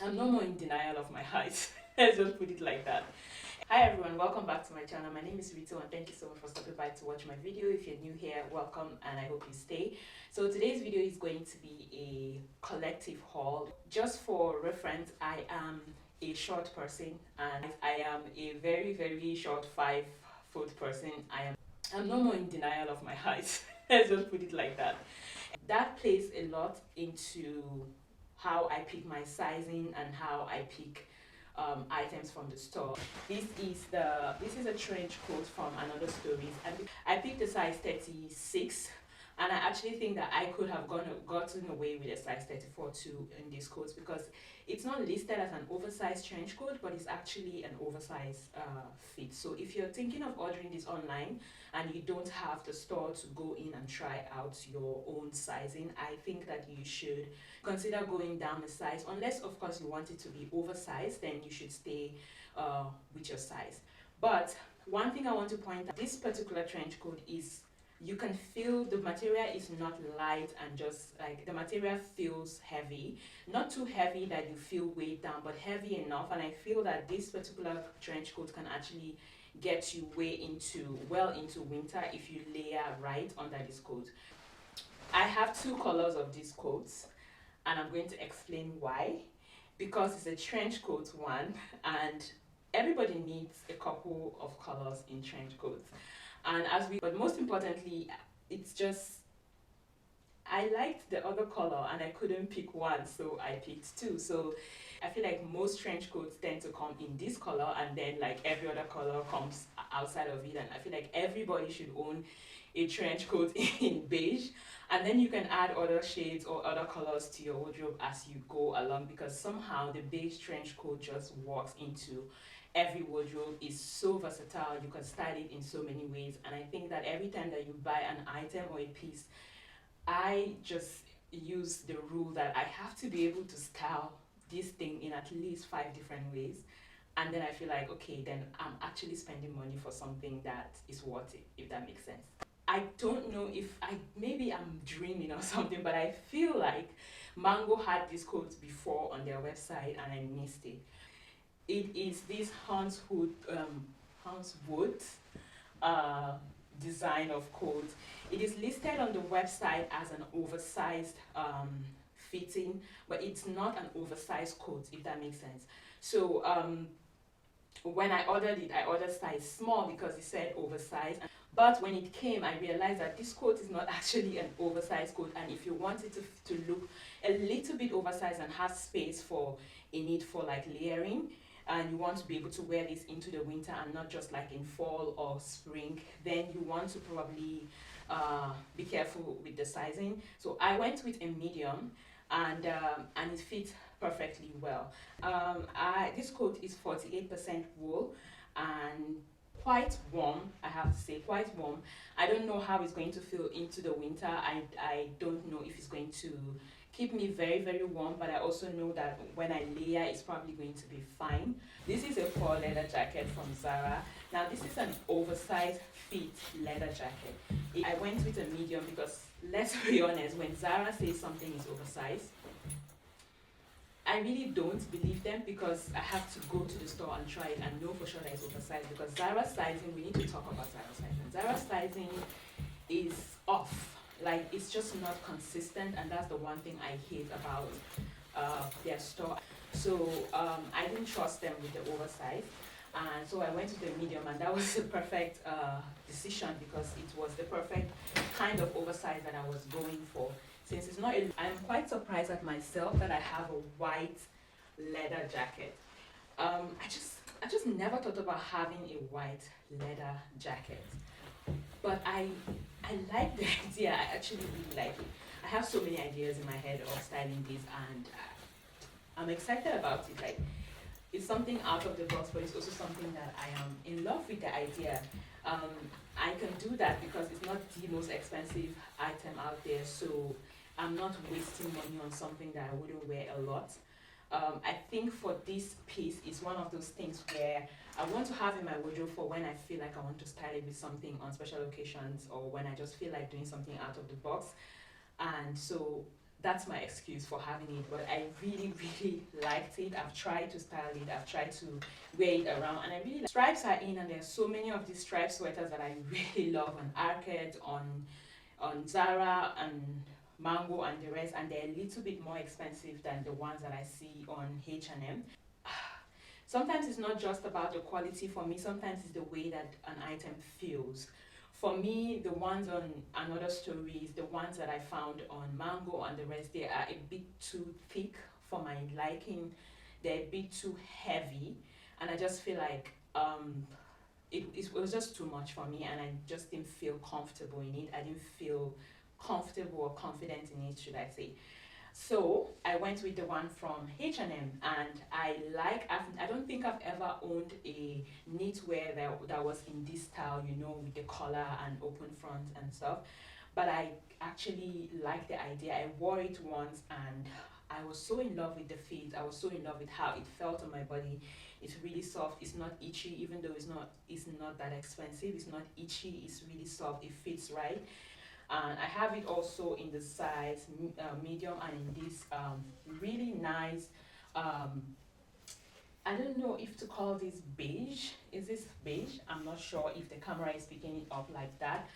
I'm no more in denial of my height. Let's just put it like that. Hi everyone, welcome back to my channel. My name is Rito and thank you so much for stopping by to watch my video. If you're new here, welcome and I hope you stay. So today's video is going to be a collective haul. Just for reference, I am a short person and I am a very short 5 foot person. I'm no more in denial of my height. Let's just put it like that. That plays a lot into how I pick my sizing and how I pick items from the store. This is a trench coat from Andotherstories, and I picked a size 36, and I actually think that I could have gotten away with a size 34 too in this coat because it's not listed as an oversized trench coat, but it's actually an oversized fit. So if you're thinking of ordering this online and you don't have the store to go in and try out your own sizing, I think that you should consider going down a size, unless of course you want it to be oversized, then you should stay with your size. But one thing I want to point out, this particular trench coat is, you can feel the material is not light and just like the material feels heavy, not too heavy that you feel weighed down, but heavy enough. And I feel that this particular trench coat can actually get you well into winter if you layer right under this coat. I have two colors of these coats and I'm going to explain why. Because it's a trench coat one, and everybody needs a couple of colors in trench coats. But most importantly, it's just, I liked the other color and I couldn't pick one, so I picked two. So I feel like most trench coats tend to come in this color and then like every other color comes outside of it. And I feel like everybody should own a trench coat in beige, and then you can add other shades or other colors to your wardrobe as you go along, because somehow the beige trench coat just walks into every wardrobe. Is so versatile, you can style it in so many ways. And I think that every time that you buy an item or a piece, I just use the rule that I have to be able to style this thing in at least 5 different ways. And then I feel like, okay, then I'm actually spending money for something that is worth it, if that makes sense. I don't know if maybe I'm dreaming or something, but I feel like Mango had this coat before on their website and I missed it. It is this Hans Wood uh, design of coat. It is listed on the website as an oversized fitting, but it's not an oversized coat, if that makes sense. So when I ordered it, I ordered size small because it said oversized. But when it came, I realized that this coat is not actually an oversized coat. And if you want it to look a little bit oversized and have space for a need for like layering, and you want to be able to wear this into the winter and not just like in fall or spring, then you want to probably be careful with the sizing. So I went with a medium, and it fits perfectly well. This coat is 48% wool and quite warm, I have to say, quite warm. I don't know how it's going to feel into the winter. I don't know if it's going to keep me very warm, but I also know that when I layer, it's probably going to be fine. This is a fur leather jacket from Zara. Now this is an oversized fit leather jacket. I went with a medium because, let's be honest, when Zara says something is oversized, I really don't believe them, because I have to go to the store and try it and know for sure that it's oversized. Because Zara sizing, we need to talk about Zara sizing. Zara sizing is off. Like, it's just not consistent, and that's the one thing I hate about their store. So I didn't trust them with the oversize, and so I went to the medium, and that was the perfect decision, because it was the perfect kind of oversize that I was going for. Since it's not, I'm quite surprised at myself that I have a white leather jacket. I just never thought about having a white leather jacket, but I like the idea. I actually really like it. I have so many ideas in my head of styling this, and I'm excited about it. Like, it's something out of the box, but it's also something that I am in love with the idea. Um, I can do that because it's not the most expensive item out there, so I'm not wasting money on something that I wouldn't wear a lot. I think for this piece, it's one of those things where I want to have in my wardrobe for when I feel like I want to style it with something on special occasions, or when I just feel like doing something out of the box. And so that's my excuse for having it, but I really liked it. I've tried to style it, I've tried to wear it around, and I really like stripes are in, and there's so many of these striped sweaters that I really love on Arcade, on Zara and Mango and the rest, and they're a little bit more expensive than the ones that I see on H&M. Sometimes it's not just about the quality for me, sometimes it's the way that an item feels. For me, the ones on Andotherstories, the ones that I found on Mango and the rest, they are a bit too thick for my liking. They're a bit too heavy, and I just feel like it was just too much for me, and I just didn't feel comfortable in it. I didn't feel comfortable or confident in it, should I say. So I went with the one from H&M, and I don't think I've ever owned a knitwear that was in this style, you know, with the collar and open front and stuff. But I actually liked the idea. I wore it once and I was so in love with the fit. I was so in love with how it felt on my body. It's really soft. It's not itchy, even though it's not that expensive. It's not itchy. It's really soft. It fits right. And I have it also in the size medium, and in this really nice, I don't know if to call this beige. Is this beige? I'm not sure if the camera is picking it up like that,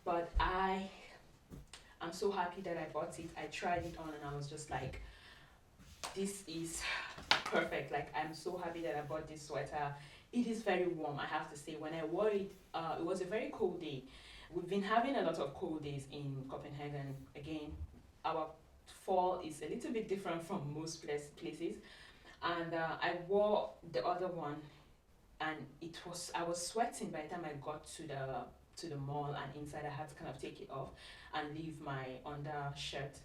but I'm so happy that I bought it. I tried it on and I was just like, this is perfect. Like, I'm so happy that I bought this sweater. It is very warm, I have to say. When I wore it, it was a very cold day. We've been having a lot of cold days in Copenhagen. Again, our fall is a little bit different from most places. And I wore the other one, and I was sweating by the time I got to the mall, and inside I had to kind of take it off and leave my undershirt.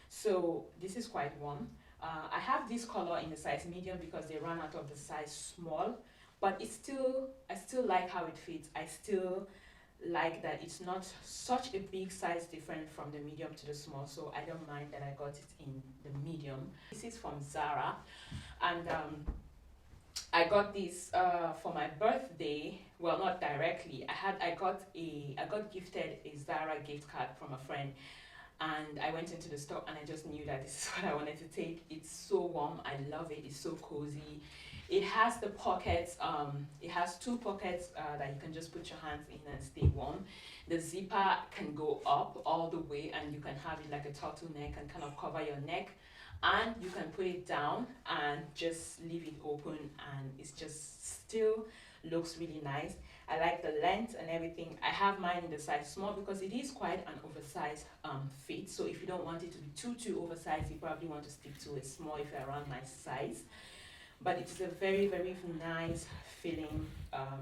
So this is quite warm. I have this color in the size medium because they ran out of the size small, but I still like how it fits. I still like that it's not such a big size difference from the medium to the small, so I don't mind that I got it in the medium. This is from Zara, and I got this for my birthday. Well, not directly. I got gifted a Zara gift card from a friend, and I went into the store and I just knew that this is what I wanted to take. It's so warm. I love it. It's so cozy. It has the pockets. It has two pockets that you can just put your hands in and stay warm. The zipper can go up all the way, and you can have it like a turtleneck and kind of cover your neck. And you can put it down and just leave it open, and it's just still looks really nice. I like the length and everything. I have mine in the size small because it is quite an oversized fit. So if you don't want it to be too oversized, you probably want to stick to a small if you're around my size. But it is a very nice feeling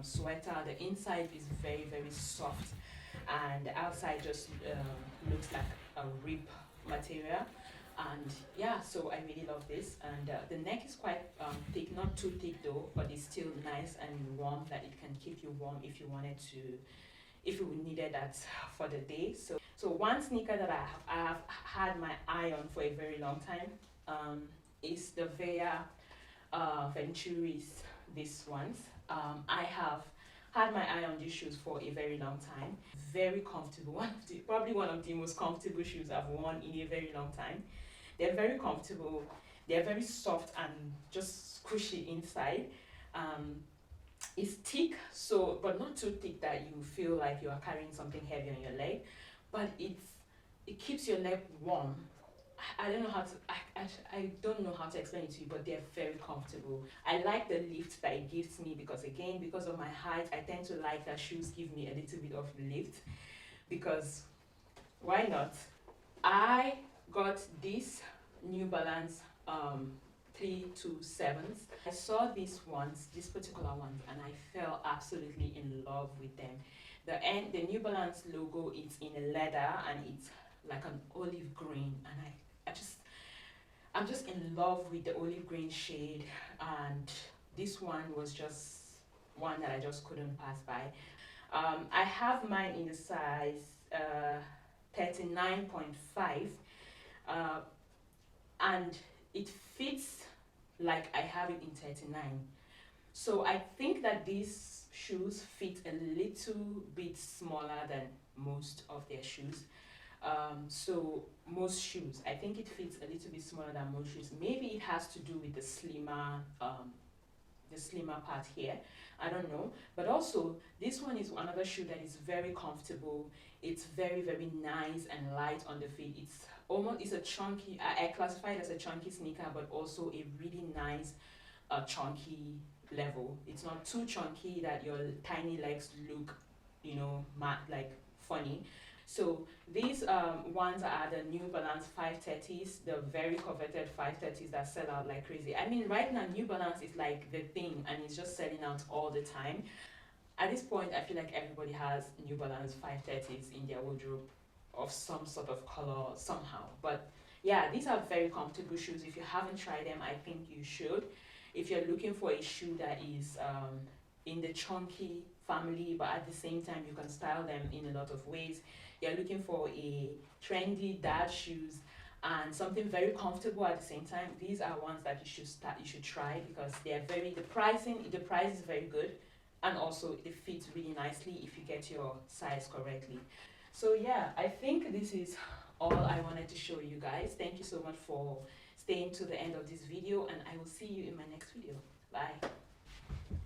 sweater. The inside is very soft, and the outside just looks like a rib material. And yeah, so I really love this. And the neck is quite thick, not too thick though, but it's still nice and warm, that it can keep you warm if you wanted to, if you needed that for the day. So one sneaker that I have had my eye on for a very long time is the Veja Venturis, these ones. I have had my eye on these shoes for a very long time. Very comfortable, probably one of the most comfortable shoes I've worn in a very long time. They're very comfortable, they're very soft and just squishy inside. It's thick, so but not too thick that you feel like you are carrying something heavy on your leg, but it keeps your leg warm. I don't know how to I don't know how to explain it to you, but they're very comfortable. I like the lift that it gives me because, again, because of my height, I tend to like that shoes give me a little bit of lift, because why not? I got this New Balance 327s. I saw these particular ones, and I fell absolutely in love with them. The New Balance logo is in a leather, and it's like an olive green, and I'm just in love with the olive green shade, and this one was just one that I just couldn't pass by. I have mine in the size 39.5, and it fits like I have it in 39. So I think that these shoes fit a little bit smaller than most of their shoes. So most shoes, I think it fits a little bit smaller than most shoes. Maybe it has to do with the slimmer part here, I don't know. But also this one is another shoe that is very comfortable. It's very nice and light on the feet. It's a chunky, I classify it as a chunky sneaker, but also a really nice chunky level. It's not too chunky that your tiny legs look, like funny. So these ones are the New Balance 530s, the very coveted 530s that sell out like crazy. I mean, right now New Balance is like the thing, and it's just selling out all the time. At this point, I feel like everybody has New Balance 530s in their wardrobe of some sort of color somehow. But yeah, these are very comfortable shoes. If you haven't tried them, I think you should. If you're looking for a shoe that is in the chunky family, but at the same time you can style them in a lot of ways, you're looking for a trendy dad shoes and something very comfortable at the same time, these are ones that you should try, because the price is very good, and also it fits really nicely if you get your size correctly. So yeah, I think this is all I wanted to show you guys. Thank you so much for staying to the end of this video, and I will see you in my next video. Bye.